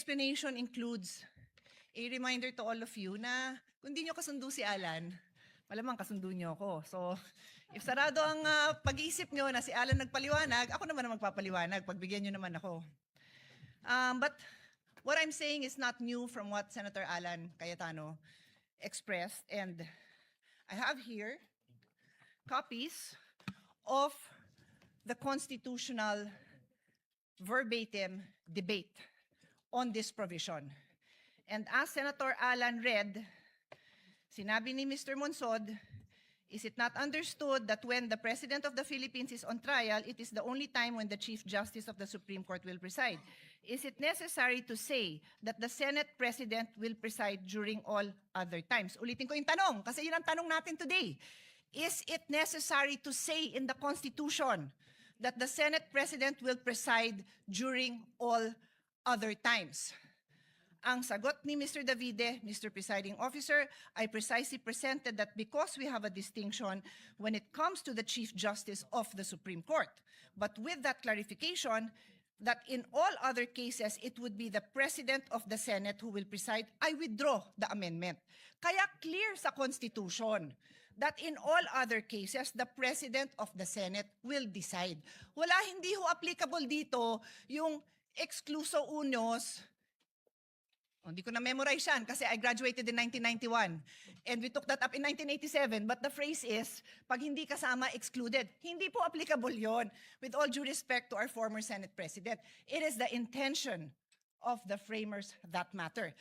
explanation includes a reminder to all of you na kung di nyo kasundo si Alan, malamang kasundo nyo ako. So, if sarado ang pag-iisip nyo na si Alan nagpaliwanag, ako naman ang magpapaliwanag. Pagbigyan nyo naman ako. But what I'm saying is not new from what Senator Alan Cayetano expressed. And I have here copies of the constitutional verbatim debate on this provision. And as Senator Alan read, sinabi ni Mr. Monsod, is it not understood that when the President of the Philippines is on trial, it is the only time when the Chief Justice of the Supreme Court will preside? Is it necessary to say that the Senate President will preside during all other times? Ulitin ko yung tanong, kasi yun ang tanong natin today. Is it necessary to say in the Constitution that the Senate President will preside during all other times? Ang sagot ni Mr. Davide, Mr. Presiding Officer, I precisely presented that because we have a distinction when it comes to the Chief Justice of the Supreme Court. But with that clarification, that in all other cases, it would be the President of the Senate who will preside, I withdraw the amendment. Kaya clear sa Constitution that in all other cases, the President of the Senate will decide. Wala, hindi ho applicable dito yung excluso unos. Hindi ko na-memorize yan kasi I graduated in 1991 and we took that up in 1987, but the phrase is, pag hindi kasama, excluded. Hindi po applicable yon. With all due respect to our former Senate President, it is the intention of the framers that matter.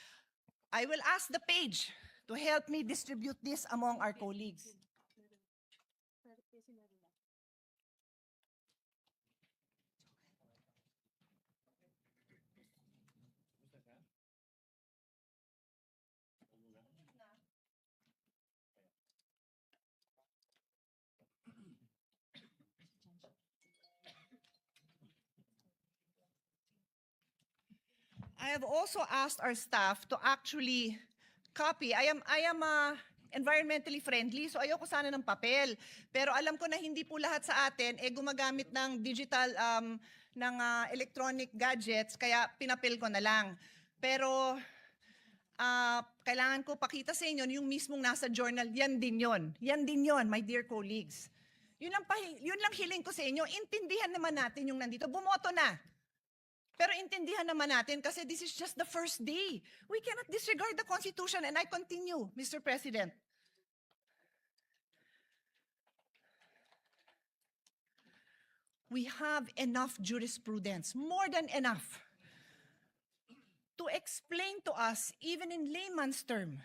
I will ask the page to help me distribute this among our colleagues. I have also asked our staff to actually copy. I am environmentally friendly, so ayoko sana ng papel. Pero alam ko na hindi po lahat sa atin gumagamit ng digital, ng electronic gadgets, kaya pinapil ko na lang. Pero kailangan ko pakita sa inyo yung mismong nasa journal, yan din yon. Yan din yon, my dear colleagues. Yun lang hiling ko sa inyo, intindihan naman natin yung nandito. Bumoto na. Pero intindihan naman natin kasi this is just the first day. We cannot disregard the Constitution, and I continue, Mr. President. We have enough jurisprudence, more than enough, to explain to us, even in layman's term,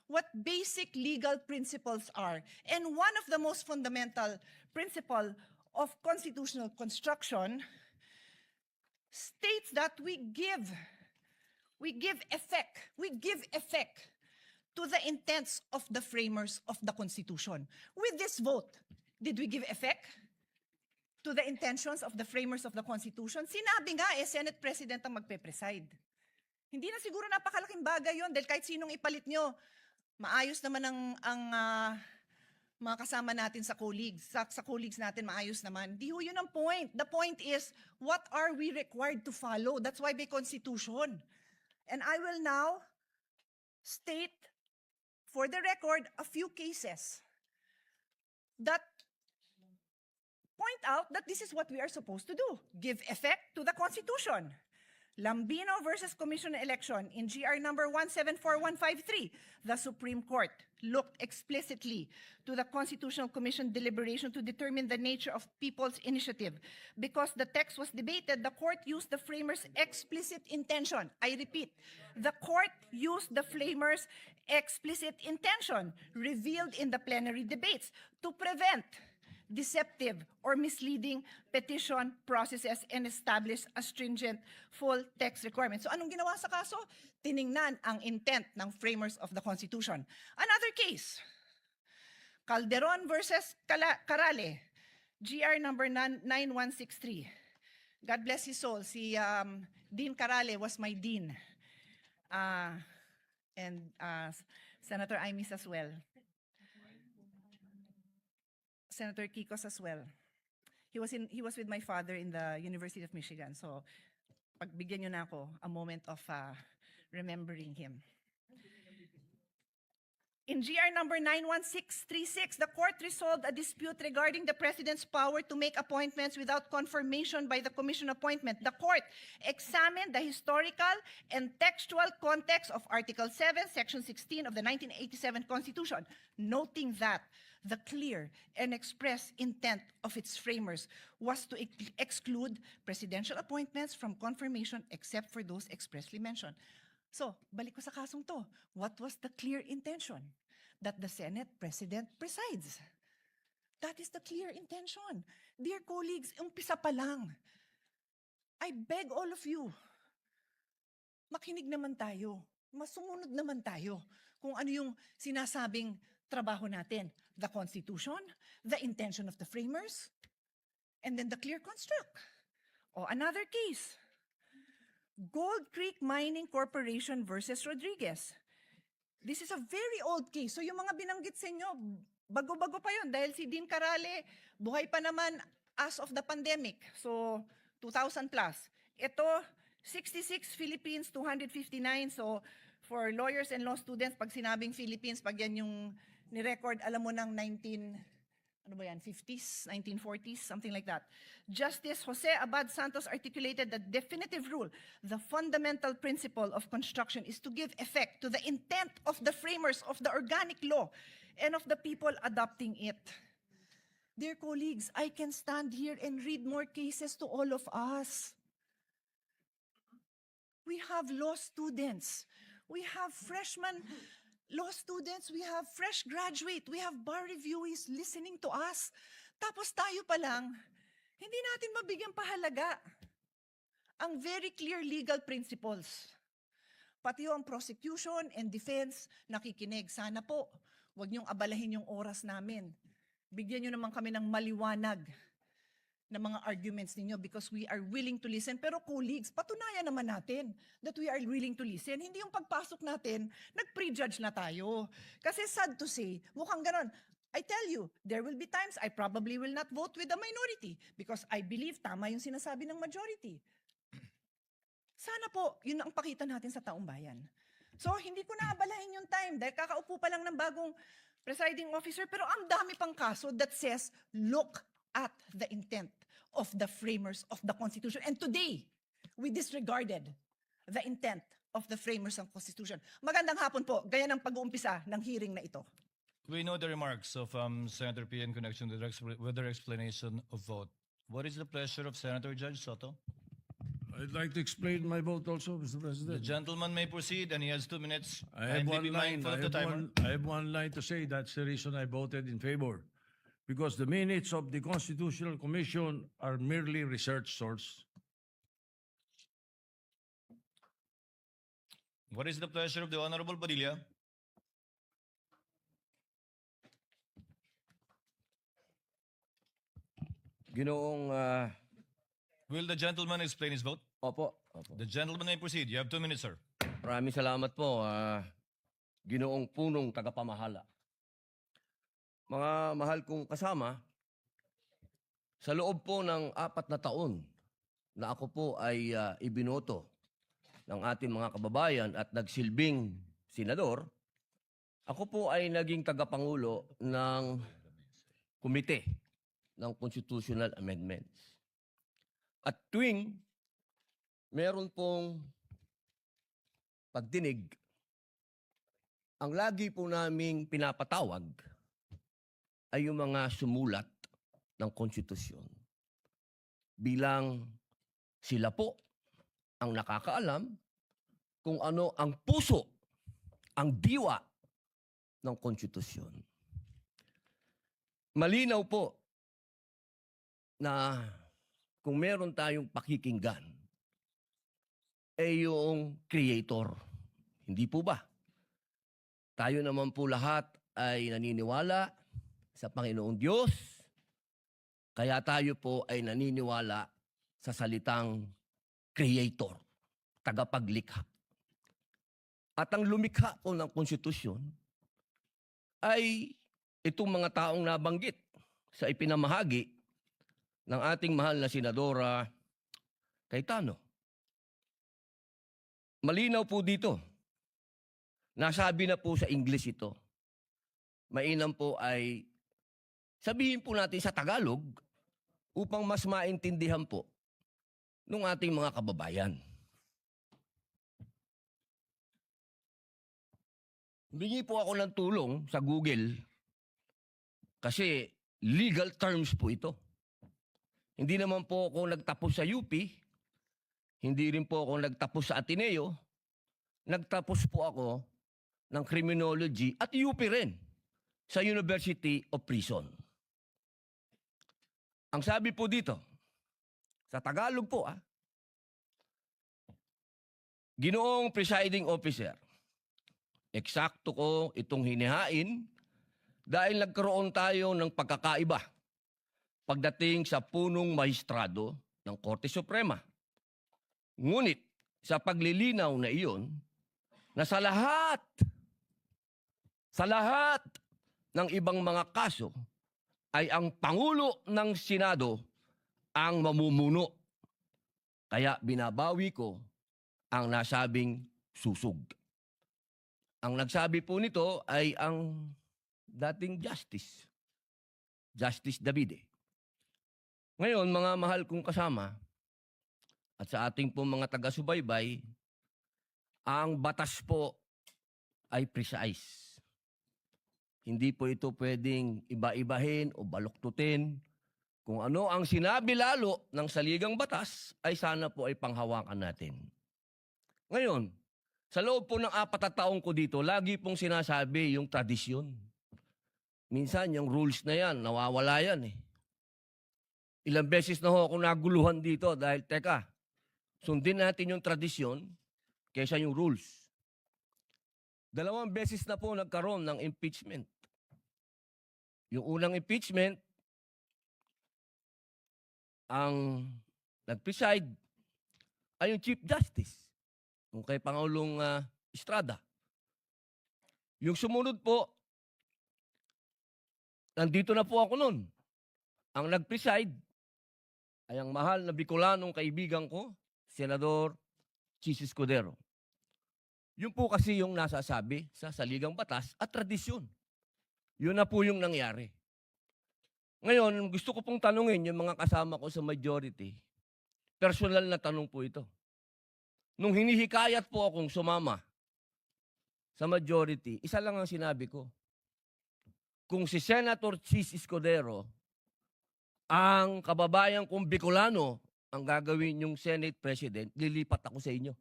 what basic legal principles are. And one of the most fundamental principles of constitutional construction states that we give effect to the intents of the framers of the Constitution. With this vote, did we give effect to the intentions of the framers of the Constitution? Sinabi nga Senate President ang magpe-preside. Hindi na siguro napakalaking bagay yon dahil kahit sinong ipalit nyo, maayos naman ang mga kasama natin sa colleagues. Sa colleagues natin, maayos naman. Di ho yun ang point. The point is, what are we required to follow? That's why may Constitution. And I will now state, for the record, a few cases that point out that this is what we are supposed to do. Give effect to the Constitution. Lambino versus Commission Election in GR number 174153, the Supreme Court looked explicitly to the Constitutional Commission deliberation to determine the nature of people's initiative. Because the text was debated, the court used the framers' explicit intention. I repeat, the court used the framers' explicit intention revealed in the plenary debates to prevent deceptive or misleading petition processes and establish a stringent full text requirement. So anong ginawa sa kaso? Tiningnan ang intent ng framers of the Constitution. Another case, Calderon versus Carale, GR number 9163. God bless his soul. Si Dean Carale was my dean. And Senator Imis as well. Senator Kikos as well. He was with my father in the University of Michigan. So pagbigyan nyo na ako a moment of remembering him. In GR number 91636, the court resolved a dispute regarding the president's power to make appointments without confirmation by the commission appointment. The court examined the historical and textual context of Article 7, Section 16 of the 1987 Constitution, noting that the clear and express intent of its framers was to exclude presidential appointments from confirmation except for those expressly mentioned. So, balik ko sa kasong to. What was the clear intention? That the Senate President presides. That is the clear intention. Dear colleagues, umpisa pa lang. I beg all of you, makinig naman tayo. Masumunod naman tayo kung ano yung sinasabing trabaho natin. The Constitution, the intention of the framers, and then the clear construct. O, another case. Gold Creek Mining Corporation versus Rodriguez. This is a very old case. So yung mga binanggit sa inyo, bago-bago pa yun dahil si Dean Carale, buhay pa naman as of the pandemic. So 2,000 plus. Ito, 66 Philippines, 259. So for lawyers and law students, pag sinabing Philippines, pag yan yung ni-record, alam mo ng 50s, 1940s, something like that. Justice Jose Abad Santos articulated the definitive rule. The fundamental principle of construction is to give effect to the intent of the framers of the organic law and of the people adopting it. Dear colleagues, I can stand here and read more cases to all of us. We have law students. We have freshmen law students, we have fresh graduate, we have bar reviewees listening to us. Tapos tayo pa lang, hindi natin mabigyan pahalaga ang very clear legal principles. Pati yung prosecution and defense, nakikinig. Sana po, huwag niyong abalahin yung oras namin. Bigyan niyo naman kami ng maliwanag na mga arguments ninyo because we are willing to listen. Pero colleagues, patunayan naman natin that we are willing to listen. Hindi yung pagpasok natin, nag-prejudge na tayo. Kasi sad to say, mukhang ganon. I tell you, there will be times I probably will not vote with the minority because I believe tama yung sinasabi ng majority. Sana po, yun ang pakita natin sa taong bayan. So, hindi ko na abalahin yung time dahil kakaupo pa lang ng bagong presiding officer, pero ang dami pang kaso that says, look at the intent of the framers of the Constitution. And today, we disregarded the intent of the framers of the Constitution. Magandang hapon po, gaya ng pag-uumpisa ng hearing na ito. We know the remarks of Senator P in connection with their explanation of vote. What is the pleasure of Senator Judge Soto? I'd like to explain my vote also, Mr. The President. gentleman may proceed and he has 2 minutes. I have Kindly be one line. mindful of the timer. I have one line to say. That's the reason I voted in favor. Because the minutes of the Constitutional Commission are merely research source. What is the pleasure of the Honorable Padilla? Ginoong, Will the gentleman explain his vote? opo. The gentleman may proceed. You have 2 minutes, sir. Maraming salamat po, Ginoong punong tagapamahala. Mga mahal kong kasama, sa loob po ng 4 na taon na ako po ay ibinoto ng ating mga kababayan at nagsilbing senador, ako po ay naging tagapangulo ng komite ng Constitutional Amendments. At tuwing meron pong pagdinig, ang lagi po naming pinapatawag ay yung mga sumulat ng konstitusyon. Bilang sila po ang nakakaalam kung ano ang puso, ang diwa ng konstitusyon. Malinaw po na kung meron tayong pakikinggan, yung creator. Hindi po ba? Tayo naman po lahat ay naniniwala sa Panginoong Diyos, kaya tayo po ay naniniwala sa salitang creator, tagapaglikha. At ang lumikha po ng konstitusyon ay itong mga taong nabanggit sa ipinamahagi ng ating mahal na Senadora Cayetano. malinaw po dito. Nasabi na po sa English ito. Mainam po ay sabihin po natin sa Tagalog upang mas maintindihan po ng ating mga kababayan. Humingi po ako ng tulong sa Google kasi legal terms po ito. Hindi naman po ako nagtapos sa UP, hindi rin po ako nagtapos sa Ateneo, nagtapos po ako ng criminology at UP rin sa University of Prison. Ang sabi po dito, sa Tagalog po Ginoong Presiding Officer, eksakto ko itong hinihain dahil nagkaroon tayo ng pagkakaiba pagdating sa punong mahistrado ng Korte Suprema. Ngunit sa paglilinaw na iyon, na sa lahat ng ibang mga kaso ay ang Pangulo ng Senado ang mamumuno. Kaya binabawi ko ang nasabing susug. Ang nagsabi po nito ay ang dating Justice Davide. Ngayon, mga mahal kong kasama, at sa ating po mga taga-subaybay, ang batas po ay precise. Hindi po ito pwedeng iba-ibahin o baluktutin. Kung ano ang sinabi lalo ng saligang batas, ay sana po ay panghawakan natin. Ngayon, sa loob po ng 4 na taong ko dito, lagi pong sinasabi yung tradisyon. Minsan, yung rules na yan, nawawala yan eh. Ilang beses na ho ako naguluhan dito dahil, teka, sundin natin yung tradisyon kaysa yung rules. 2 beses na po nagkaroon ng impeachment. Yung unang impeachment, ang nag-preside ay yung Chief Justice, yung kay Pangulong Estrada. Yung sumunod po, nandito na po ako nun. Ang nag-preside ay ang mahal na Bicolanong kaibigan ko, Senador Chis Escudero. Yun po kasi yung nasasabi sa saligang batas at tradisyon. Yun na po yung nangyari. Ngayon, gusto ko pong tanungin yung mga kasama ko sa majority. Personal na tanong po ito. Nung hinihikayat po akong sumama sa majority, isa lang ang sinabi ko. Kung si Senator Chis Escudero, ang kababayan kong Bicolano, ang gagawin yung Senate President, lilipat ako sa inyo.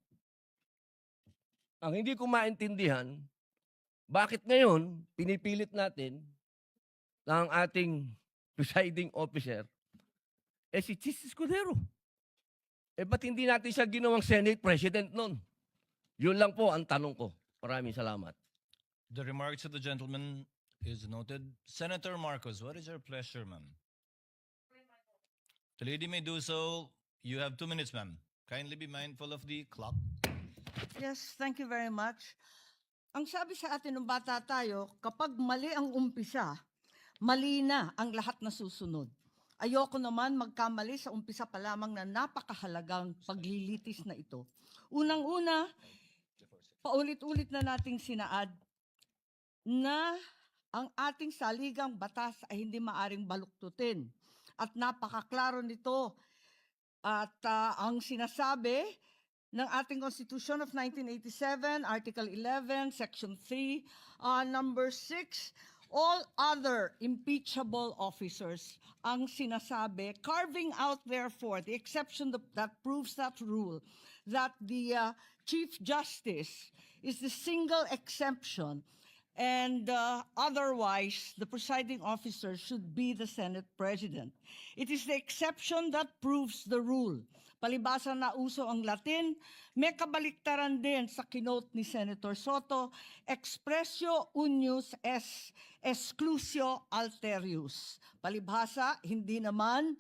Ang hindi ko maintindihan, bakit ngayon pinipilit natin na ang ating presiding officer si Chis Escudero? Ba't hindi natin siya ginawang Senate President nun? Yun lang po ang tanong ko. Maraming salamat. The remarks of the gentleman is noted. Senator Marcos, what is your pleasure, ma'am? The lady may do so. You have 2 minutes, ma'am. Kindly be mindful of the clock. Yes, thank you very much. Ang sabi sa atin ng bata tayo, kapag mali ang umpisa, mali na ang lahat na susunod. Ayoko naman magkamali sa umpisa pa lamang na napakahalagang paglilitis na ito. Unang-una, paulit-ulit na nating sinaad na ang ating saligang batas ay hindi maaring baluktutin. At napakaklaro nito. At ang sinasabi ng ating Constitution of 1987, Article 11, Section 3, Number 6, all other impeachable officers ang sinasabi, carving out therefore the exception that proves that rule, that the Chief Justice is the single exemption, and otherwise the presiding officer should be the Senate President. It is the exception that proves the rule. Palibasa na uso ang Latin, may kabaliktaran din sa kinote ni Senator Soto, expressio unius es exclusio alterius. Palibhasa, hindi naman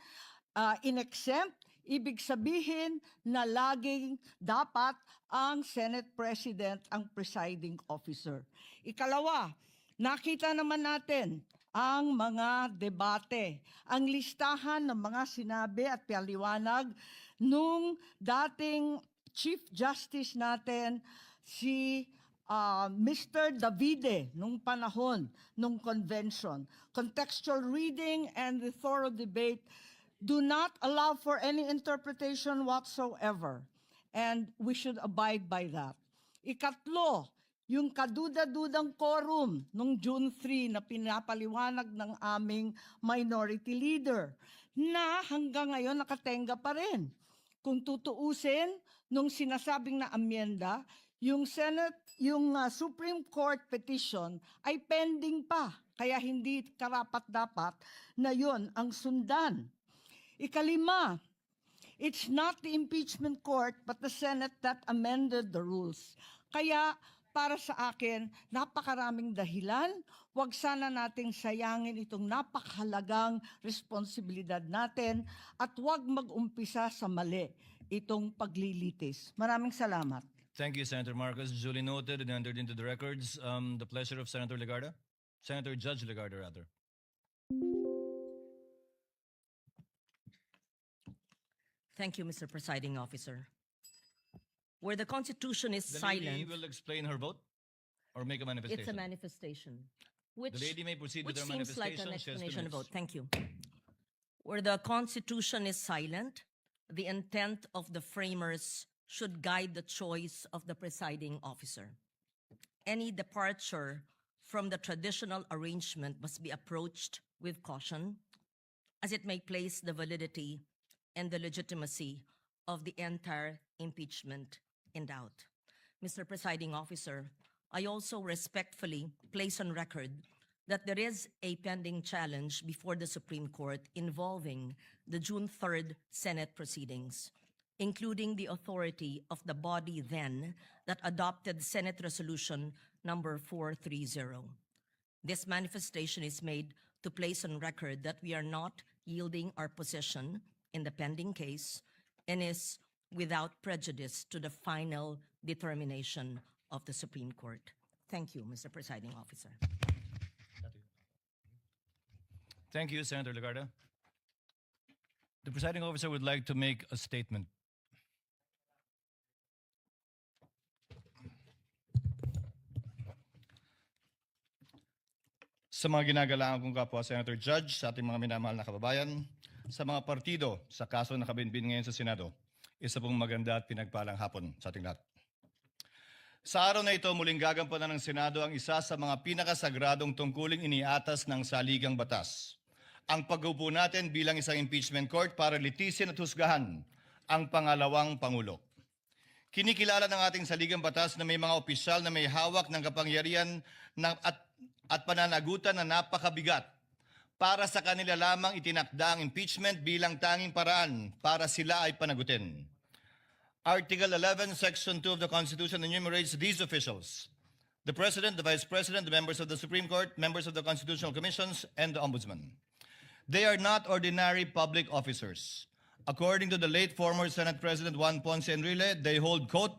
in-exempt, ibig sabihin na laging dapat ang Senate President ang presiding officer. Ikalawa, nakita naman natin ang mga debate, ang listahan ng mga sinabi at paliwanag nung dating Chief Justice natin, si Mr. Davide, nung panahon, nung convention. Contextual reading and the thorough debate do not allow for any interpretation whatsoever. And we should abide by that. Ikatlo, yung kaduda-dudang quorum nung June 3 na pinapaliwanag ng aming minority leader na hanggang ngayon nakatenga pa rin. Kung tutuusin, nung sinasabing na amyenda, yung Supreme Court petition ay pending pa. Kaya hindi karapat-dapat na yon ang sundan. Ikalima, it's not the impeachment court but the Senate that amended the rules. Kaya para sa akin, napakaraming dahilan. Huwag sana nating sayangin itong napakahalagang responsibilidad natin at huwag mag-umpisa sa mali itong paglilitis. Maraming salamat. Thank you, Senator Marcos. Duly noted and entered into the records. The pleasure of Senator Legarda. Senator Judge Legarda, rather. Thank you, Mr. Presiding Officer. Where the Constitution is The lady silent, will explain her vote or make a manifestation. it's a manifestation, which, The lady may proceed with which her seems like manifestation. an She has 2 explanation of minutes. vote. Thank you. Where the Constitution is silent, the intent of the framers should guide the choice of the presiding officer. Any departure from the traditional arrangement must be approached with caution, as it may place the validity and the legitimacy of the entire impeachment in doubt. Mr. Presiding Officer, I also respectfully place on record that there is a pending challenge before the Supreme Court involving the June 3rd Senate proceedings, including the authority of the body then that adopted Senate Resolution number 430. This manifestation is made to place on record that we are not yielding our position in the pending case and is without prejudice to the final determination of the Supreme Court. Thank you, Mr. Presiding Officer. Thank you, Senator Legarda. The presiding officer would like to make a statement. Sa mga ginagalangan kong kapwa Senator Judge, sa ating mga minamahal na kababayan, sa mga partido sa kaso na kabinbin ngayon sa Senado, isa pong maganda at pinagpalang hapon sa ating lahat. Sa araw na ito, muling gagampanan ng Senado ang isa sa mga pinakasagradong tungkuling iniatas ng saligang batas. Ang pag-upo natin bilang isang impeachment court para litisin at husgahan ang pangalawang Pangulo. Kinikilala ng ating saligang batas na may mga opisyal na may hawak ng kapangyarihan at pananagutan na napakabigat. Para sa kanila lamang itinakda ang impeachment bilang tanging paraan para sila ay panagutin. Article 11, Section 2 of the Constitution enumerates these officials: the President, the Vice President, the members of the Supreme Court, members of the Constitutional Commissions, and the Ombudsman. They are not ordinary public officers. According to the late former Senate President Juan Ponce Enrile, they hold, quote,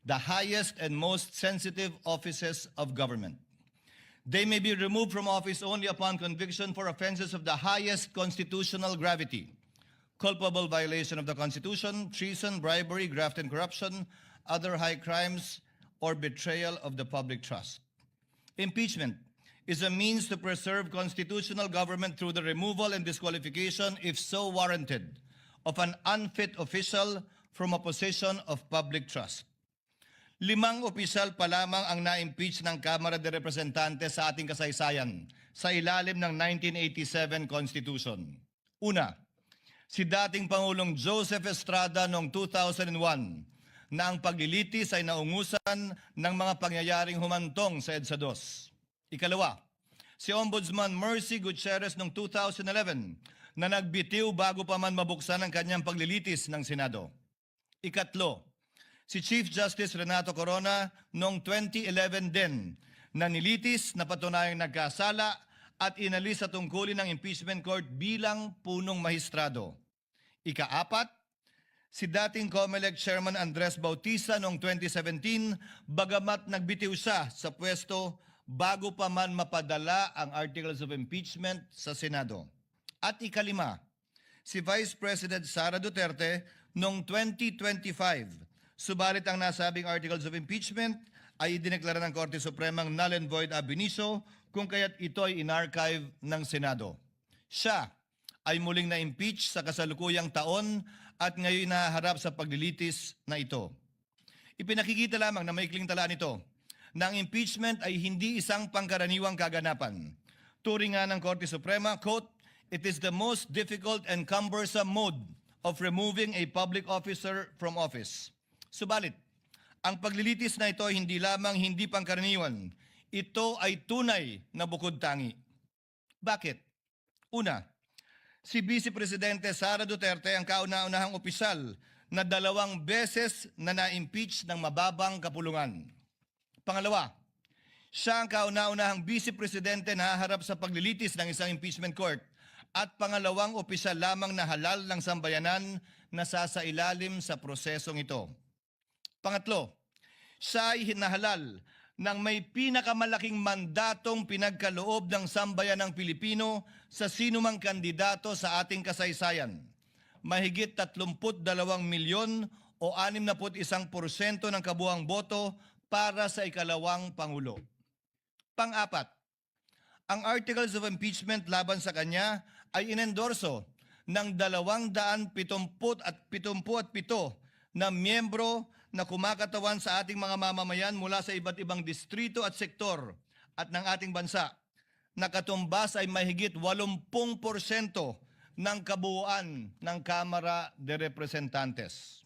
the highest and most sensitive offices of government. They may be removed from office only upon conviction for offenses of the highest constitutional gravity: culpable violation of the Constitution, treason, bribery, graft and corruption, other high crimes, or betrayal of the public trust. Impeachment is a means to preserve constitutional government through the removal and disqualification, if so warranted, of an unfit official from a position of public trust. 5 opisyal pa lamang ang na-impeach ng Kamara de Representantes sa ating kasaysayan sa ilalim ng 1987 Constitution. Una, si dating Pangulong Joseph Estrada noong 2001 na ang paglilitis ay naungusan ng mga pangyayaring humantong sa EDSA 2. Ikalawa, si Ombudsman Mercy Gutierrez noong 2011 na nagbitiw bago pa man mabuksan ang kanyang paglilitis ng Senado. Ikatlo, si Chief Justice Renato Corona noong 2011 din na nilitis na patunayang nagkasala at inalis sa tungkulin ng impeachment court bilang punong mahistrado. Ikaapat, si dating COMELEC Chairman Andres Bautista noong 2017 bagamat nagbitiw siya sa pwesto bago pa man mapadala ang articles of impeachment sa Senado. At ikalima, si Vice President Sara Duterte noong 2025 Subalit ang nasabing articles of impeachment ay idineklara ng Korte Supremang null and void ab initio kung kaya't ito ay inarchive ng Senado. Siya ay muling na-impeach sa kasalukuyang taon at ngayon nahaharap sa paglilitis na ito. Ipinakikita lamang na maikling talaan ito na ang impeachment ay hindi isang pangkaraniwang kaganapan. Turing nga ng Korte Suprema, quote, "It is the most difficult and cumbersome mode of removing a public officer from office." Subalit, ang paglilitis na ito ay hindi lamang hindi pangkaraniwan, ito ay tunay na bukod tangi. Bakit? Una, si Vice Presidente Sara Duterte ang kauna-unahang opisyal na 2 beses na na-impeach ng mababang kapulungan. Pangalawa, siya ang kauna-unahang Vice Presidente na haharap sa paglilitis ng isang impeachment court at pangalawang opisyal lamang na halal ng sambayanan na sasailalim sa prosesong ito. Pangatlo, siya ay hinahalal ng may pinakamalaking mandatong pinagkaloob ng sambayanang Pilipino sa sinumang kandidato sa ating kasaysayan. Mahigit 32 milyon o 61% ng kabuuang boto para sa ikalawang Pangulo. Pang-apat, ang articles of impeachment laban sa kanya ay inendorso ng 277 na miyembro na kumakatawan sa ating mga mamamayan mula sa iba't ibang distrito at sektor at ng ating bansa, na katumbas ay mahigit 80% ng kabuuan ng Kamara de Representantes.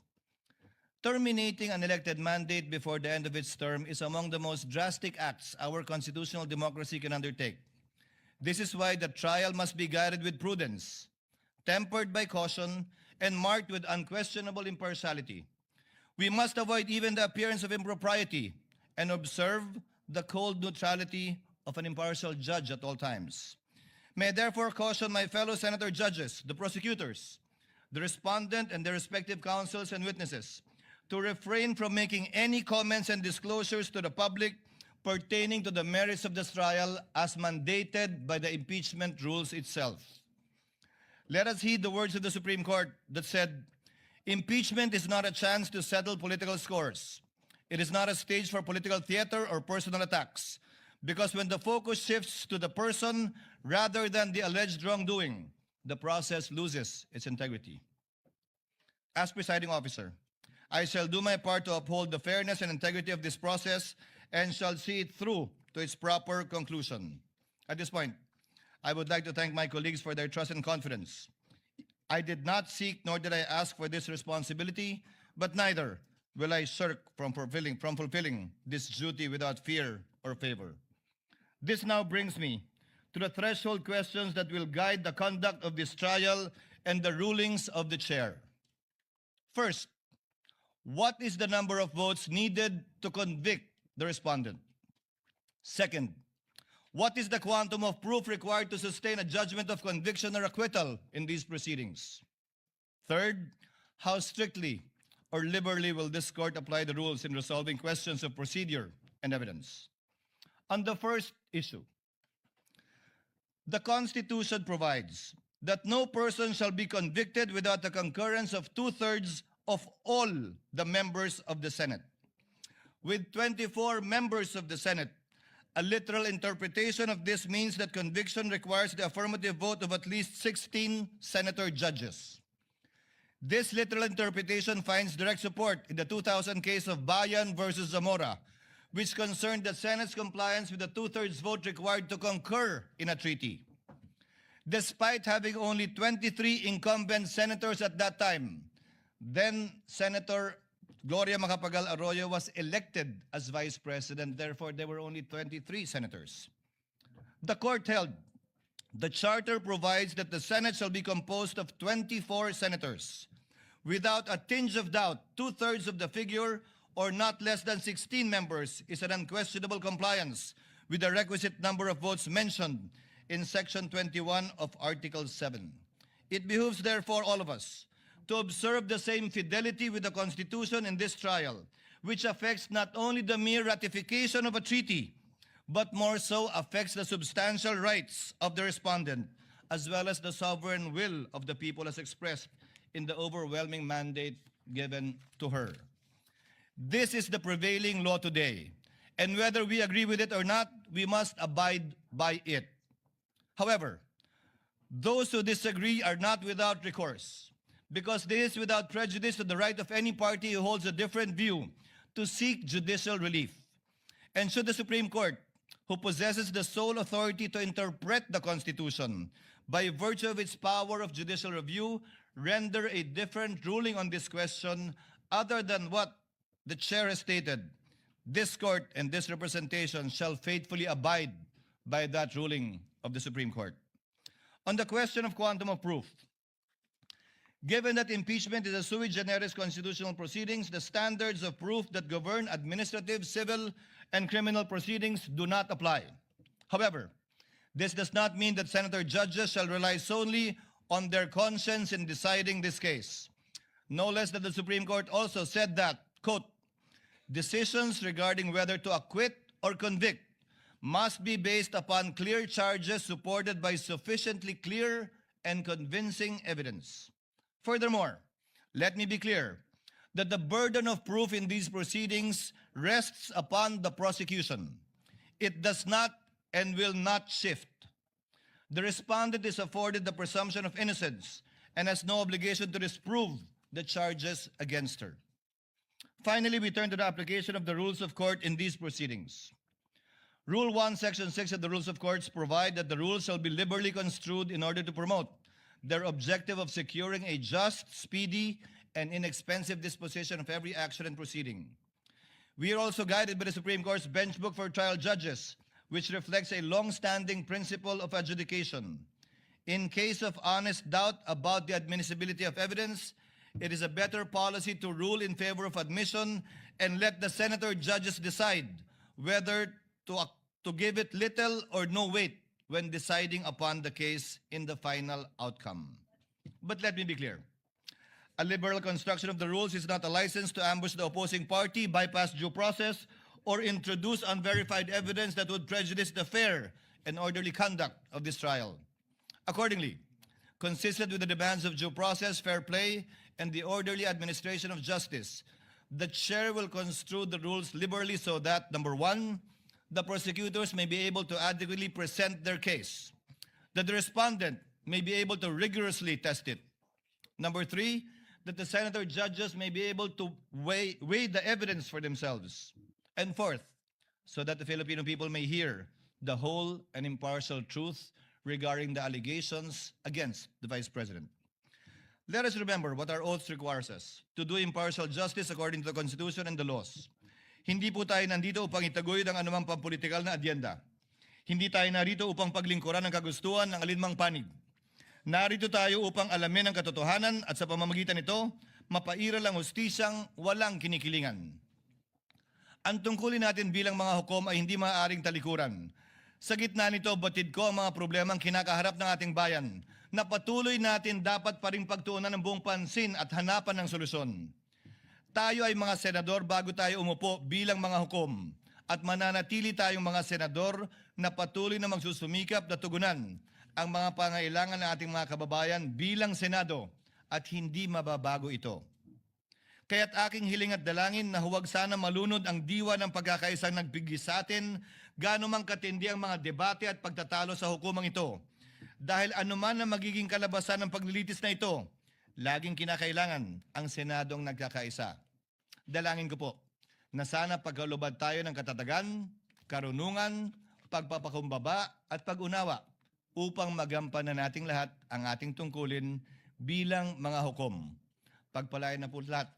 Terminating an elected mandate before the end of its term is among the most drastic acts our constitutional democracy can undertake. This is why the trial must be guided with prudence, tempered by caution, and marked with unquestionable impartiality. We must avoid even the appearance of impropriety and observe the cold neutrality of an impartial judge at all times. May I therefore caution my fellow senator judges, the prosecutors, the respondent, and their respective counsels and witnesses to refrain from making any comments and disclosures to the public pertaining to the merits of this trial as mandated by the impeachment rules itself. Let us heed the words of the Supreme Court that said, "Impeachment is not a chance to settle political scores. It is not a stage for political theater or personal attacks, because when the focus shifts to the person rather than the alleged wrongdoing, the process loses its integrity." As presiding officer, I shall do my part to uphold the fairness and integrity of this process and shall see it through to its proper conclusion. At this point, I would like to thank my colleagues for their trust and confidence. I did not seek nor did I ask for this responsibility, but neither will I shirk from fulfilling this duty without fear or favor. This now brings me to the threshold questions that will guide the conduct of this trial and the rulings of the chair. First, what is the number of votes needed to convict the respondent? Second, what is the quantum of proof required to sustain a judgment of conviction or acquittal in these proceedings? Third, how strictly or liberally will this court apply the rules in resolving questions of procedure and evidence? On the first issue, the Constitution provides that no person shall be convicted without the concurrence of 2/3 of all the members of the Senate. With 24 members of the Senate, a literal interpretation of this means that conviction requires the affirmative vote of at least 16 senator judges. This literal interpretation finds direct support in the 2000 case of Bayan versus Zamora, which concerned the Senate's compliance with the 2/3 vote required to concur in a treaty. Despite having only 23 incumbent senators at that time, then Senator Gloria Macapagal Arroyo was elected as vice president. Therefore, there were only 23 senators. The court held the charter provides that the Senate shall be composed of 24 senators. Without a tinge of doubt, 2/3 of the figure, or not less than 16 members, is an unquestionable compliance with the requisite number of votes mentioned in Section 21 of Article 7. It behooves, therefore, all of us to observe the same fidelity with the Constitution in this trial, which affects not only the mere ratification of a treaty, but more so affects the substantial rights of the respondent, as well as the sovereign will of the people as expressed in the overwhelming mandate given to her. This is the prevailing law today. And whether we agree with it or not, we must abide by it. However, those who disagree are not without recourse, because this is without prejudice to the right of any party who holds a different view to seek judicial relief. And should the Supreme Court, who possesses the sole authority to interpret the Constitution by virtue of its power of judicial review, render a different ruling on this question other than what the chair has stated, this court and this representation shall faithfully abide by that ruling of the Supreme Court. On the question of quantum of proof, given that impeachment is a sui generis constitutional proceedings, the standards of proof that govern administrative, civil, and criminal proceedings do not apply. However, this does not mean that senator judges shall rely solely on their conscience in deciding this case. No less that the Supreme Court also said that, quote, decisions regarding whether to acquit or convict must be based upon clear charges supported by sufficiently clear and convincing evidence. Furthermore, let me be clear that the burden of proof in these proceedings rests upon the prosecution. It does not and will not shift. The respondent is afforded the presumption of innocence and has no obligation to disprove the charges against her. Finally, we turn to the application of the rules of court in these proceedings. Rule 1, Section 6 of the Rules of Courts provide that the rules shall be liberally construed in order to promote their objective of securing a just, speedy, and inexpensive disposition of every action and proceeding. We are also guided by the Supreme Court's Bench Book for Trial Judges, which reflects a long-standing principle of adjudication. In case of honest doubt about the admissibility of evidence, it is a better policy to rule in favor of admission and let the senator judges decide whether to give it little or no weight when deciding upon the case in the final outcome. But let me be clear. A liberal construction of the rules is not a license to ambush the opposing party, bypass due process, or introduce unverified evidence that would prejudice the fair and orderly conduct of this trial. Accordingly, consistent with the demands of due process, fair play, and the orderly administration of justice, the chair will construe the rules liberally so that, number one, the prosecutors may be able to adequately present their case, that the respondent may be able to rigorously test it. Number three, that the senator judges may be able to weigh the evidence for themselves. And fourth, so that the Filipino people may hear the whole and impartial truth regarding the allegations against the Vice President. Let us remember what our oaths requires us, to do impartial justice according to the Constitution and the laws. Hindi po tayo nandito upang itaguyod ang anumang pampolitikal na adyenda. Hindi tayo narito upang paglingkuran ang kagustuhan ng alinmang panig. Narito tayo upang alamin ang katotohanan at sa pamamagitan nito, mapairal ang hustisyang walang kinikilingan. Ang tungkulin natin bilang mga hukom ay hindi maaaring talikuran. Sa gitna nito, batid ko ang mga problemang kinakaharap ng ating bayan na patuloy natin dapat pa ring pagtuunan ng buong pansin at hanapan ng solusyon. Tayo ay mga senador bago tayo umupo bilang mga hukom at mananatili tayong mga senador na patuloy na magsusumikap na tugunan ang mga pangailangan ng ating mga kababayan bilang Senado at hindi mababago ito. Kaya't aking hiling at dalangin na huwag sana malunod ang diwa ng pagkakaisang nagbigay sa atin gaano mang katindi ang mga debate at pagtatalo sa hukumang ito. Dahil anuman ang magiging kalabasan ng paglilitis na ito, laging kinakailangan ang Senadong nagkakaisa. Dalangin ko po na sana pagkalubad tayo ng katatagan, karunungan, pagpapakumbaba at pag-unawa upang magampanan nating lahat ang ating tungkulin bilang mga hukom. Pagpalain na po lahat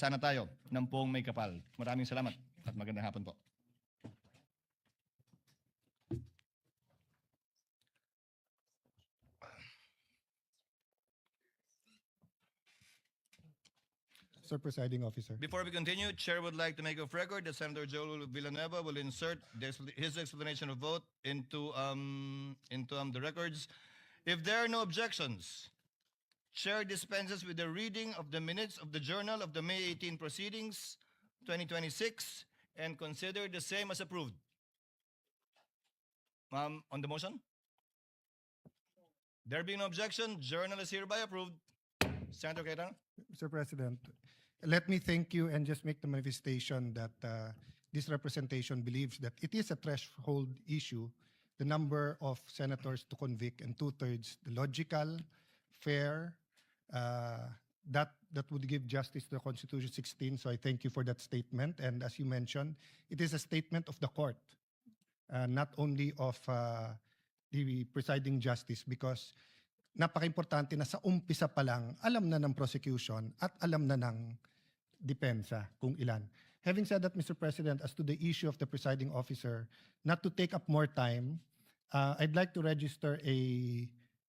sana tayo ng poong may kapal. Maraming salamat at magandang hapon po. Sir Presiding Officer. Before we continue, Chair would like to make of record that Senator Joel Villanueva will insert his explanation of vote into the records. If there are no objections, Chair dispenses with the reading of the minutes of the Journal of the May 18 Proceedings, 2026, and consider the same as approved. On the motion? There being no objection, Journal is hereby approved. Senator Cayetano? Mr. President, let me thank you and just make the manifestation that this representation believes that it is a threshold issue, the number of senators to convict, and two-thirds, the logical, fair, that would give justice to the Constitution 16. So I thank you for that statement. And as you mentioned, it is a statement of the court, not only of the presiding justice, because napaka-importante na sa umpisa pa lang, alam na ng prosecution at alam na ng depensa kung ilan. Having said that, Mr. President, as to the issue of the presiding officer, not to take up more time, I'd like to register a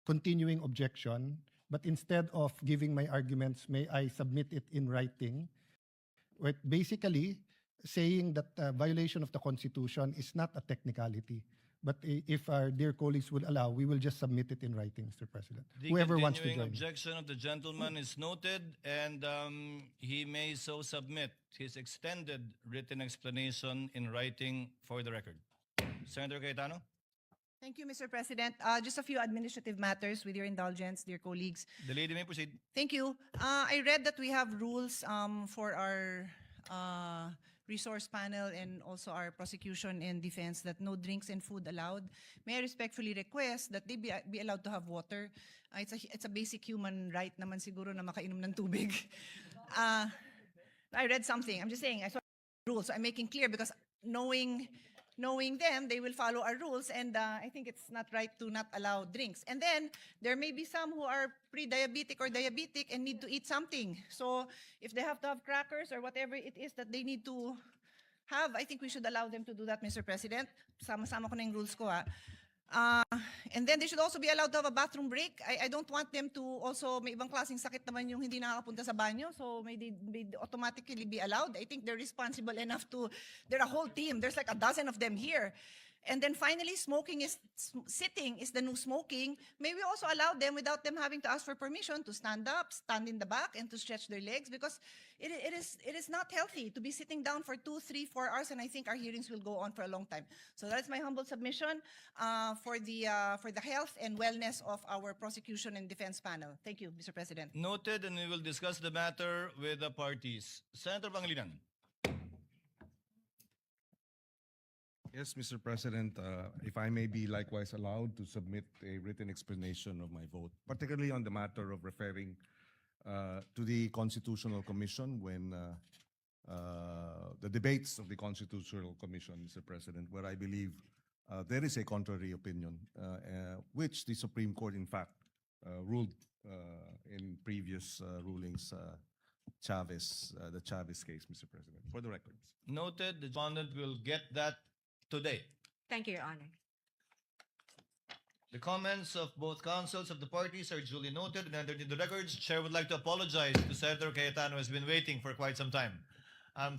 continuing objection, but instead of giving my arguments, may I submit it in writing, with basically saying that violation of the Constitution is not a technicality. But if our dear colleagues will allow, we will just submit it in writing, Mr. President. The Whoever wants to continuing join. objection of the gentleman is noted, and he may so submit his extended written explanation in writing for the record. Senator Cayetano? Thank you, Mr. President. Just a few administrative matters with your indulgence, dear colleagues. The lady may proceed. Thank you. I read that we have rules for our resource panel and also our prosecution and defense that no drinks and food allowed. May I respectfully request that they be allowed to have water. It's a basic human right naman siguro na makainom ng tubig. I read something. I'm just saying, I saw rules. So I'm making clear because knowing them, they will follow our rules, and I think it's not right to not allow drinks. And then, there may be some who are pre-diabetic or diabetic and need to eat something. So, if they have to have crackers or whatever it is that they need to have, I think we should allow them to do that, Mr. President. Sama-sama ko na yung rules ko, ha. And then they should also be allowed to have a bathroom break. I don't want them to also, may ibang klaseng sakit naman yung hindi nakakapunta sa banyo, so may automatically be allowed. I think they're responsible enough to, they're a whole team. There's like a dozen of them here. And then finally, sitting is the new smoking. May we also allow them without them having to ask for permission to stand up, stand in the back, and to stretch their legs, because it is not healthy to be sitting down for 2, 3, 4 hours, and I think our hearings will go on for a long time. So that's my humble submission for the health and wellness of our prosecution and defense panel. Thank you, Mr. President. Noted, and we will discuss the matter with the parties. Senator Pangilinan. Yes, Mr. President, if I may be likewise allowed to submit a written explanation of my vote, particularly on the matter of referring to the Constitutional Commission when the debates of the Constitutional Commission, Mr. President, where I believe there is a contrary opinion, which the Supreme Court, in fact, ruled in previous rulings, the Chavez case, Mr. President, for the records. Noted, the respondent will get that today. Thank you, Your Honor. The comments of both counsels of the parties are duly noted and entered into the records. Chair would like to apologize to Senator Cayetano, who has been waiting for quite some time.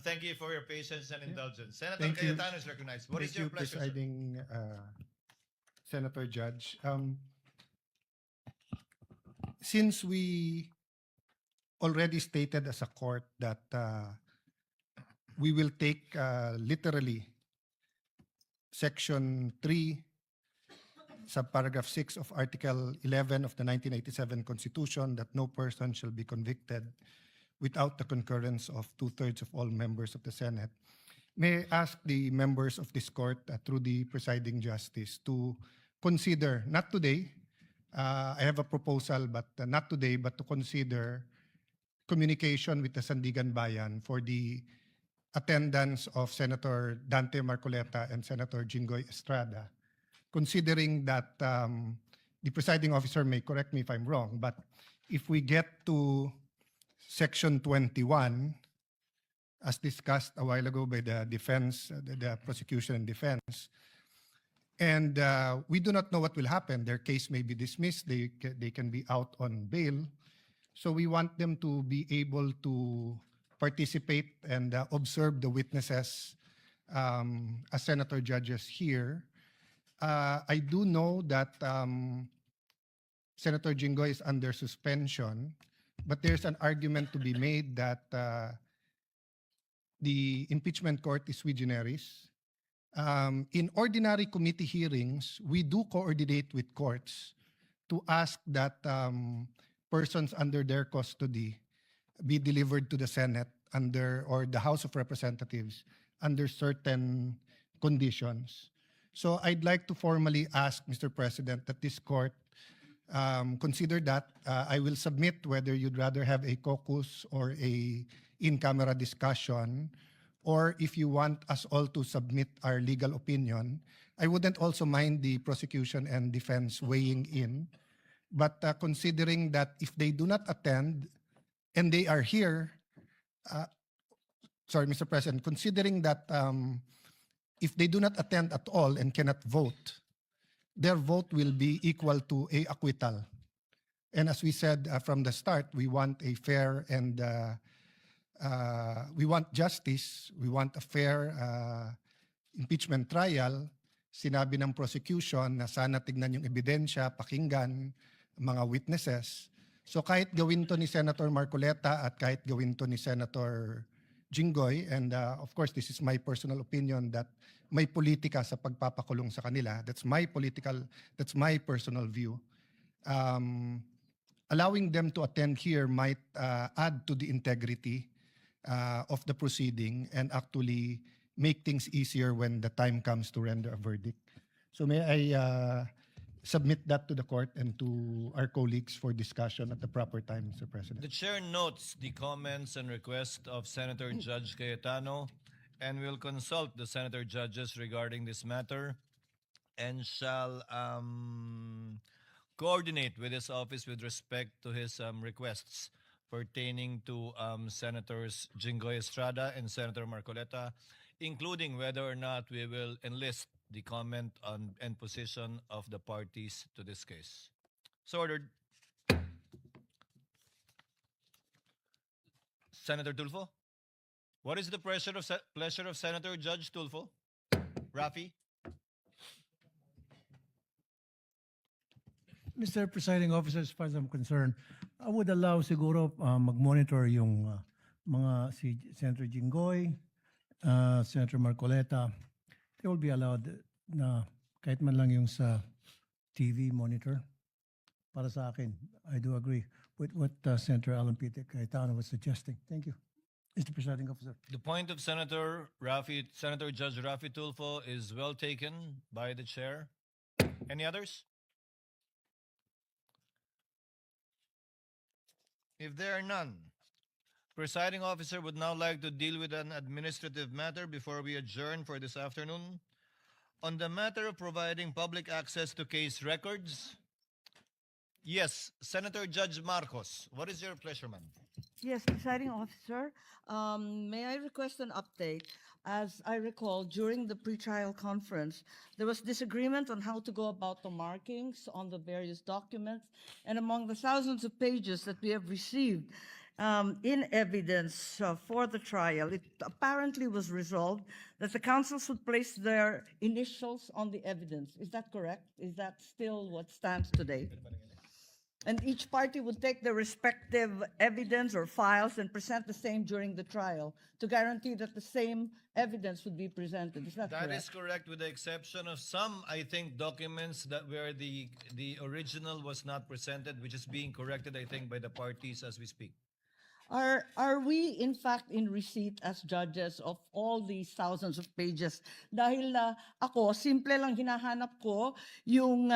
Thank you for your patience and indulgence. Senator Thank you. Cayetano is recognized. What is Thank your you, pleasure, sir? Presiding Senator Judge. Since we already stated as a court that we will take literally Section 3, subparagraph 6 of Article 11 of the 1987 Constitution, that no person shall be convicted without the concurrence of two-thirds of all members of the Senate. May I ask the members of this court, through the presiding justice, to consider, not today, I have a proposal, but not today, but to consider communication with the Sandigan Bayan for the attendance of Senator Dante Marcoleta and Senator Jinggoy Estrada, considering that the presiding officer may correct me if I'm wrong, but if we get to Section 21, as discussed a while ago by the defense, the prosecution and defense, and we do not know what will happen. Their case may be dismissed. They can be out on bail. So we want them to be able to participate and observe the witnesses as senator judges here. I do know that Senator Jinggoy is under suspension, but there's an argument to be made that the impeachment court is sui generis. In ordinary committee hearings, we do coordinate with courts to ask that persons under their custody be delivered to the Senate or the House of Representatives under certain conditions. So I'd like to formally ask, Mr. President, that this court consider that. I will submit whether you'd rather have a caucus or a in-camera discussion, or if you want us all to submit our legal opinion. I wouldn't also mind the prosecution and defense weighing in, but considering that if they do not attend and they are here, sorry, Mr. President, considering that if they do not attend at all and cannot vote, their vote will be equal to a acquittal. And as we said from the start, we want a fair and we want justice, we want a fair impeachment trial. Sinabi ng prosecution na sana tignan yung ebidensya, pakinggan mga witnesses. So kahit gawin to ni Senator Marcoleta at kahit gawin to ni Senator Jinggoy, and of course this is my personal opinion that may politika sa pagpapakulong sa kanila. That's my personal view. Allowing them to attend here might add to the integrity of the proceeding and actually make things easier when the time comes to render a verdict. So may I submit that to the court and to our colleagues for discussion at the proper time, Mr. President. The chair notes the comments and request of Senator Judge Cayetano and will consult the senator judges regarding this matter and shall coordinate with his office with respect to his requests pertaining to Senators Jinggoy Estrada and Senator Marcoleta, including whether or not we will enlist the comment on and position of the parties to this case. So ordered. Senator Tulfo? What is the pleasure of Senator Judge Tulfo? Rafi? Mr. Presiding Officer, as far as I'm concerned, I would allow siguro mag-monitor yung mga si Senator Jinggoy, Senator Marcoleta. They will be allowed na kahit man lang yung sa TV monitor. Para sa akin, I do agree with what Senator Alan Peter Cayetano was suggesting. Thank you, Mr. Presiding Officer. The point of Senator Judge Rafi Tulfo is well taken by the chair. Any others? If there are none, Presiding Officer would now like to deal with an administrative matter before we adjourn for this afternoon. On the matter of providing public access to case records, yes, Senator Judge Marcos, what is your pleasure, ma'am? Yes, Presiding Officer, may I request an update? As I recall, during the pretrial conference, there was disagreement on how to go about the markings on the various documents, and among the thousands of pages that we have received in evidence for the trial, it apparently was resolved that the counsels would place their initials on the evidence. Is that correct? Is that still what stands today? And each party would take their respective evidence or files and present the same during the trial to guarantee that the same evidence would be presented. Is that correct? That is correct, with the exception of some, I think, documents that where the original was not presented, which is being corrected, I think, by the parties as we speak. Are we in fact in receipt as judges of all these thousands of pages? Dahil ako, simple lang hinahanap ko yung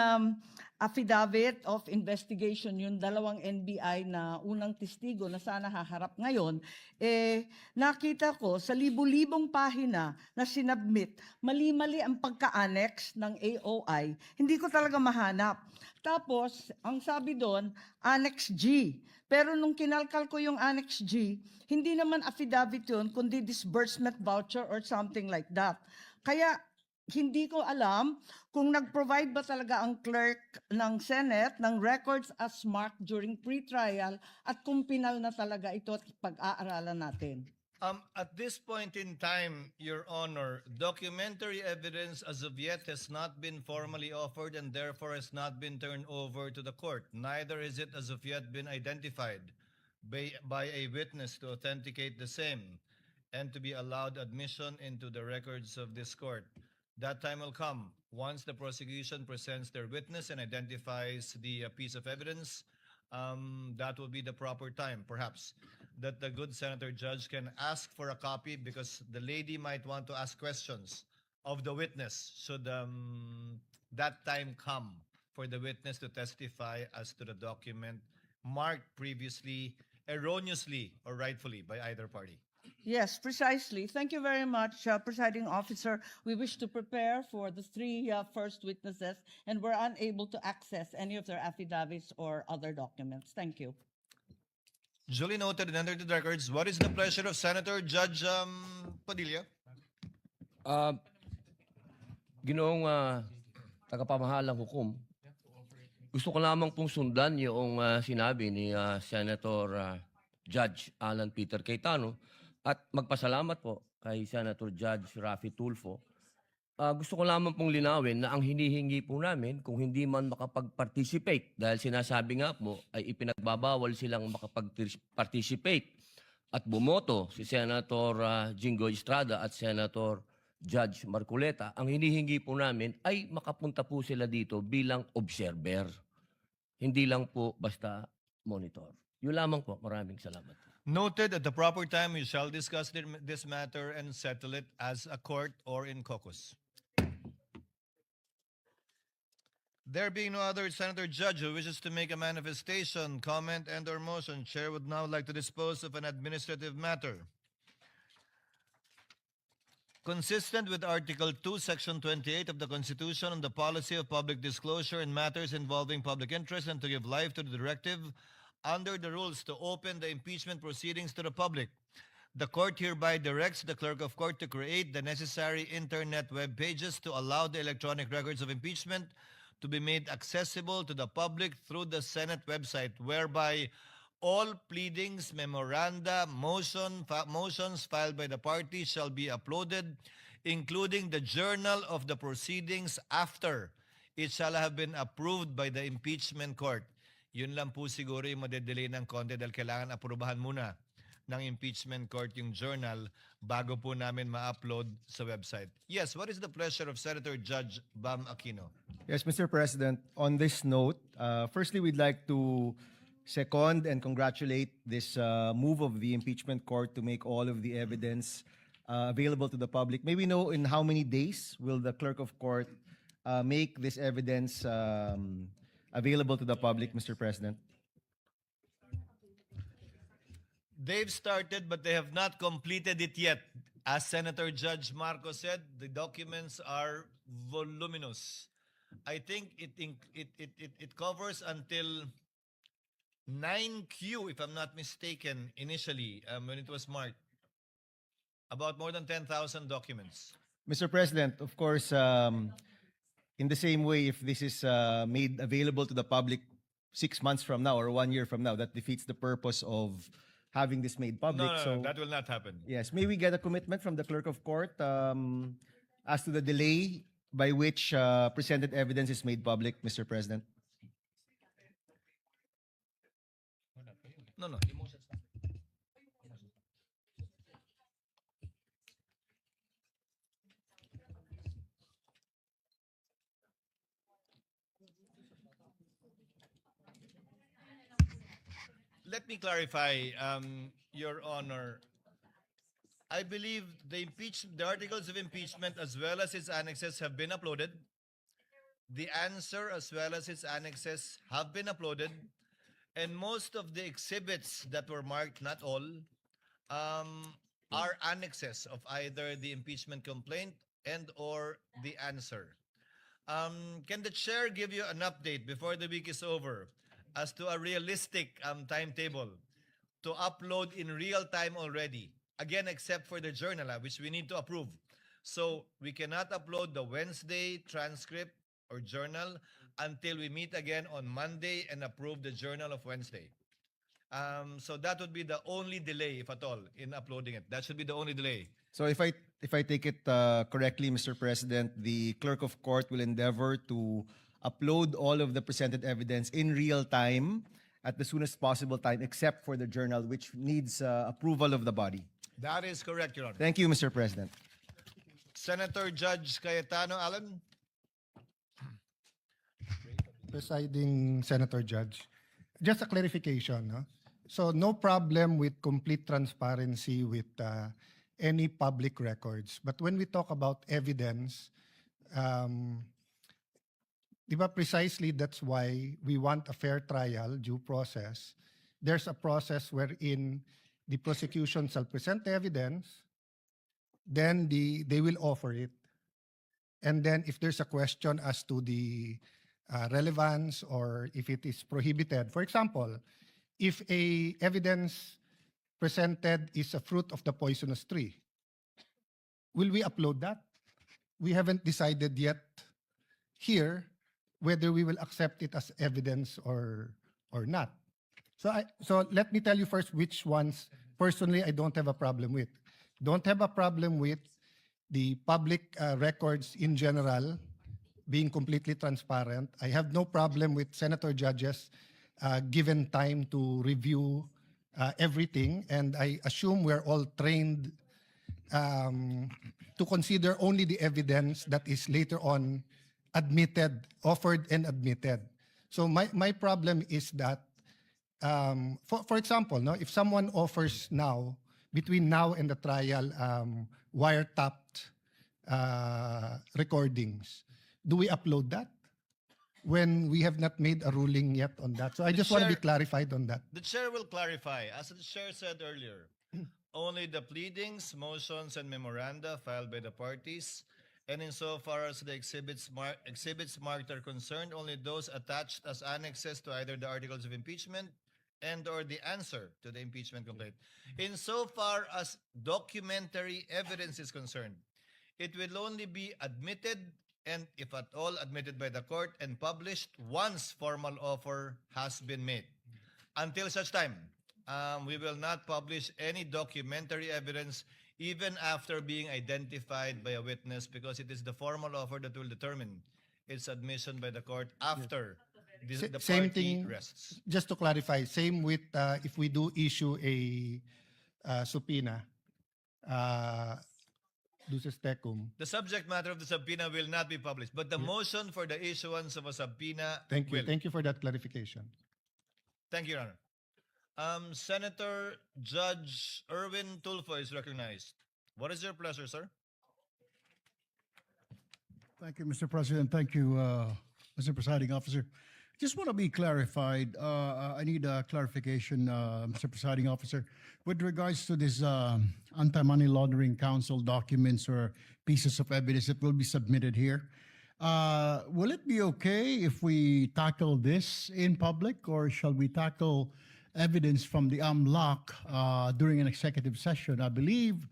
affidavit of investigation, yung dalawang NBI na unang testigo na sana haharap ngayon, nakita ko sa libu-libong pahina na sinubmit, mali-mali ang pagka-annex ng AOI, hindi ko talaga mahanap. Tapos, ang sabi doon, Annex G. Pero nung kinalkal ko yung Annex G, hindi naman affidavit yun, kundi disbursement voucher or something like that. Kaya, hindi ko alam kung nag-provide ba talaga ang clerk ng Senate ng records as marked during pre-trial at kung pinal na talaga ito at pag-aaralan natin. At this point in time, Your Honor, documentary evidence as of yet has not been formally offered and therefore has not been turned over to the court. Neither has it as of yet been identified by a witness to authenticate the same and to be allowed admission into the records of this court. That time will come once the prosecution presents their witness and identifies the piece of evidence. That will be the proper time, perhaps. that the good Senator Judge can ask for a copy because the lady might want to ask questions of the witness should that time come for the witness to testify as to the document marked previously erroneously or rightfully by either party. Yes, precisely. Thank you very much, Presiding Officer. We wish to prepare for the three first witnesses, and we're unable to access any of their affidavits or other documents. Thank you. Duly noted and entered the records. What is the pleasure of Senator Judge Padilla? Ginoong tagapamahalang hukom, gusto ko lamang pong sundan yung sinabi ni Senator Judge Alan Peter Cayetano at magpasalamat po kay Senator Judge Raffy Tulfo. Gusto ko lamang pong linawin na ang hinihingi po namin kung hindi man makapag-participate dahil sinasabi nga po ay ipinagbabawal silang makapag-participate at bumoto si Senator Jinggoy Estrada at Senator Judge Marcoleta. Ang hinihingi po namin ay makapunta po sila dito bilang observer. Hindi lang po basta monitor. Yun lamang po. Maraming salamat. Noted at the proper time we shall discuss this matter and settle it as a court or in caucus. There being no other Senator Judge who wishes to make a manifestation, comment, and/or motion, Chair would now like to dispose of an administrative matter. Consistent with Article 2, Section 28 of the Constitution on the policy of public disclosure in matters involving public interest and to give life to the directive under the rules to open the impeachment proceedings to the public, the court hereby directs the clerk of court to create the necessary internet web pages to allow the electronic records of impeachment to be made accessible to the public through the Senate website, whereby all pleadings, memoranda, motions filed by the party shall be uploaded, including the journal of the proceedings after it shall have been approved by the impeachment court. Yun lang po siguro yung madedelay ng konti dahil kailangan aprubahan muna ng impeachment court yung journal bago po namin ma-upload sa website. Yes, what is the pleasure of Senator Judge Bam Aquino? Yes, Mr. President. On this note, firstly, we'd like to second and congratulate this move of the impeachment court to make all of the evidence available to the public. May we know in how many days will the clerk of court make this evidence available to the public, Mr. President? They've started, but they have not completed it yet. As Senator Judge Marco said, the documents are voluminous. I think it covers until 9Q, if I'm not mistaken, initially, when it was marked. About more than 10,000 documents. Mr. President, of course, in the same way, if this is made available to the public 6 months from now or 1 year from now, that defeats the purpose of having this made public. No, that will not happen. Yes, may we get a commitment from the clerk of court as to the delay by which presented evidence is made public, Mr. President? No. Let me clarify, Your Honor. I believe the articles of impeachment as well as its annexes have been uploaded. The answer as well as its annexes have been uploaded. And most of the exhibits that were marked, not all, are annexes of either the impeachment complaint and or the answer. Can the chair give you an update before the week is over as to a realistic timetable to upload in real time already? Again, except for the journal, which we need to approve. So we cannot upload the Wednesday transcript or journal until we meet again on Monday and approve the journal of Wednesday. So that would be the only delay, if at all, in uploading it. That should be the only delay. So if I take it correctly, Mr. President, the clerk of court will endeavor to upload all of the presented evidence in real time at the soonest possible time, except for the journal, which needs approval of the body. That is correct, Your Honor. Thank you, Mr. President. Senator Judge Cayetano Alan. Presiding Senator Judge, just a clarification. No? So no problem with complete transparency with any public records. But when we talk about evidence, di ba precisely that's why we want a fair trial, due process. There's a process wherein the prosecution shall present the evidence, then they will offer it. And then if there's a question as to the relevance or if it is prohibited, for example, if a evidence presented is a fruit of the poisonous tree, will we upload that? We haven't decided yet here whether we will accept it as evidence or not. So let me tell you first which ones personally I don't have a problem with. Don't have a problem with the public records in general being completely transparent. I have no problem with senator judges given time to review everything, and I assume we're all trained to consider only the evidence that is later on admitted, offered and admitted. So my problem is that, for example, no, if someone offers now, between now and the trial, wiretapped recordings, do we upload that when we have not made a ruling yet on that? So I just want to be clarified on that. The chair will clarify. As the chair said earlier, only the pleadings, motions, and memoranda filed by the parties, and insofar as the exhibits marked are concerned, only those attached as annexes to either the articles of impeachment and or the answer to the impeachment complaint. Insofar as documentary evidence is concerned, it will only be admitted, and if at all admitted by the court and published once formal offer has been made. Until such time, we will not publish any documentary evidence even after being identified by a witness, because it is the formal offer that will determine its admission by the court after the Same party thing, rests. just to clarify, same with if we do issue a subpoena, duces tecum. The subject matter of the subpoena will not be published, but the motion for the issuance of a subpoena Thank you. will. Thank you for that clarification. Thank you, Your Honor. Senator Judge Erwin Tulfo is recognized. What is your pleasure, sir? Thank you, Mr. President. Thank you, Mr. Presiding Officer. Just want to be clarified. I need a clarification, Mr. Presiding Officer, with regards to this Anti-Money Laundering Council documents or pieces of evidence that will be submitted here. Will it be okay if we tackle this in public, or shall we tackle evidence from the AMLAC during an executive session? I believe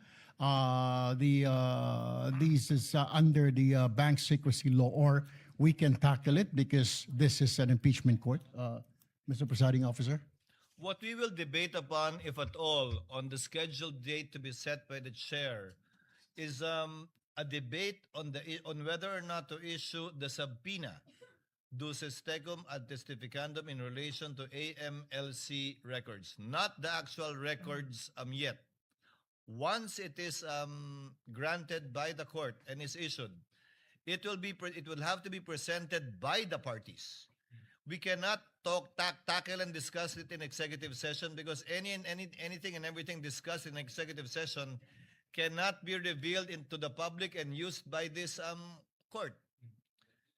this is under the bank secrecy law, or we can tackle it because this is an impeachment court, Mr. Presiding Officer. What we will debate upon, if at all, on the scheduled date to be set by the chair is a debate on whether or not to issue the subpoena duces tecum ad testificandum in relation to AMLC records, not the actual records yet. Once it is granted by the court and is issued, it will have to be presented by the parties. We cannot tackle and discuss it in executive session, because anything and everything discussed in executive session cannot be revealed into the public and used by this court.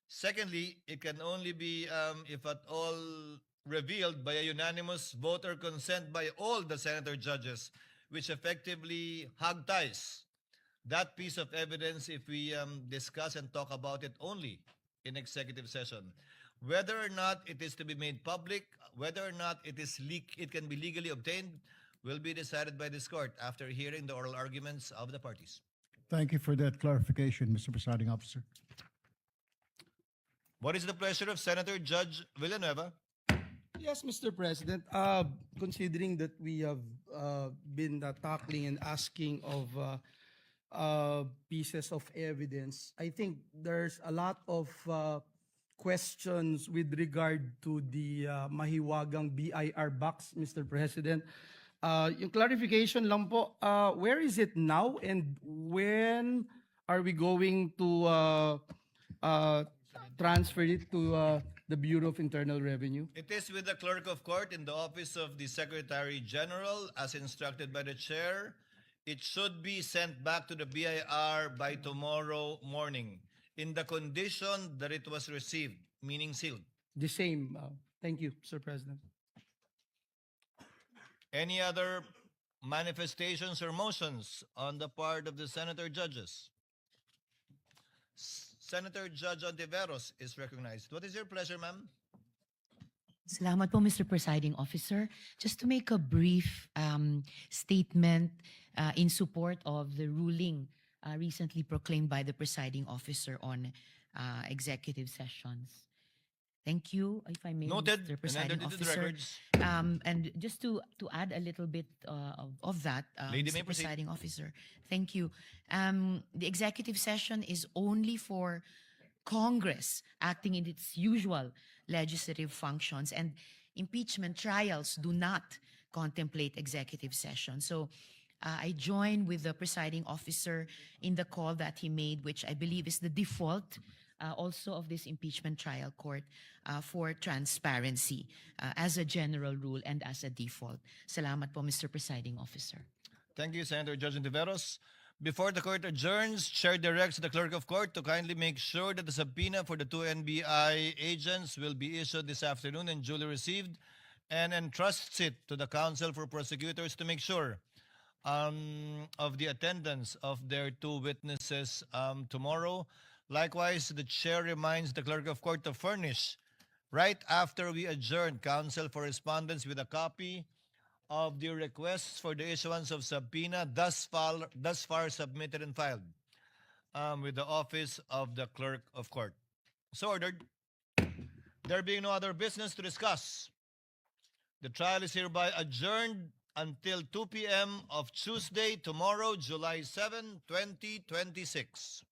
Secondly, it can only be, if at all, revealed by a unanimous vote or consent by all the senator judges, which effectively hog ties that piece of evidence if we discuss and talk about it only in executive session. Whether or not it is to be made public, whether or not it can be legally obtained, will be decided by this court after hearing the oral arguments of the parties. Thank you for that clarification, Mr. Presiding Officer. What is the pleasure of Senator Judge Villanueva? Yes, Mr. President. Considering that we have been tackling and asking of pieces of evidence, I think there's a lot of questions with regard to the mahiwagang BIR box, Mr. President. Yung clarification lang po, where is it now, and when are we going to transferred it to the Bureau of Internal Revenue. It is with the clerk of court in the office of the Secretary General as instructed by the chair. It should be sent back to the BIR by tomorrow morning in the condition that it was received, meaning sealed. The same. Thank you, Mr. President. Any other manifestations or motions on the part of the senator judges? Senator Judge Ontiveros is recognized. What is your pleasure, ma'am? Salamat po, Mr. Presiding Officer. Just to make a brief statement in support of the ruling recently proclaimed by the presiding officer on executive sessions. Thank you, if I may, Noted Mr. and Presiding entered into the Officer. records. And just to add a little bit of that, Lady, may Mr. proceed. Presiding Officer, thank you. The executive session is only for Congress acting in its usual legislative functions, and impeachment trials do not contemplate executive session. So I join with the presiding officer in the call that he made, which I believe is the default also of this impeachment trial court for transparency as a general rule and as a default. Salamat po, Mr. Presiding Officer. Thank you, Senator Judge Ontiveros. Before the court adjourns, Chair directs the clerk of court to kindly make sure that the subpoena for the two NBI agents will be issued this afternoon and duly received, and entrusts it to the counsel for prosecutors to make sure of the attendance of their two witnesses tomorrow. Likewise, the chair reminds the clerk of court to furnish, right after we adjourn, counsel for respondents with a copy of the requests for the issuance of subpoena thus far submitted and filed with the office of the clerk of court. So ordered. There being no other business to discuss, the trial is hereby adjourned until 2 p.m. of Tuesday, tomorrow, July 7, 2026.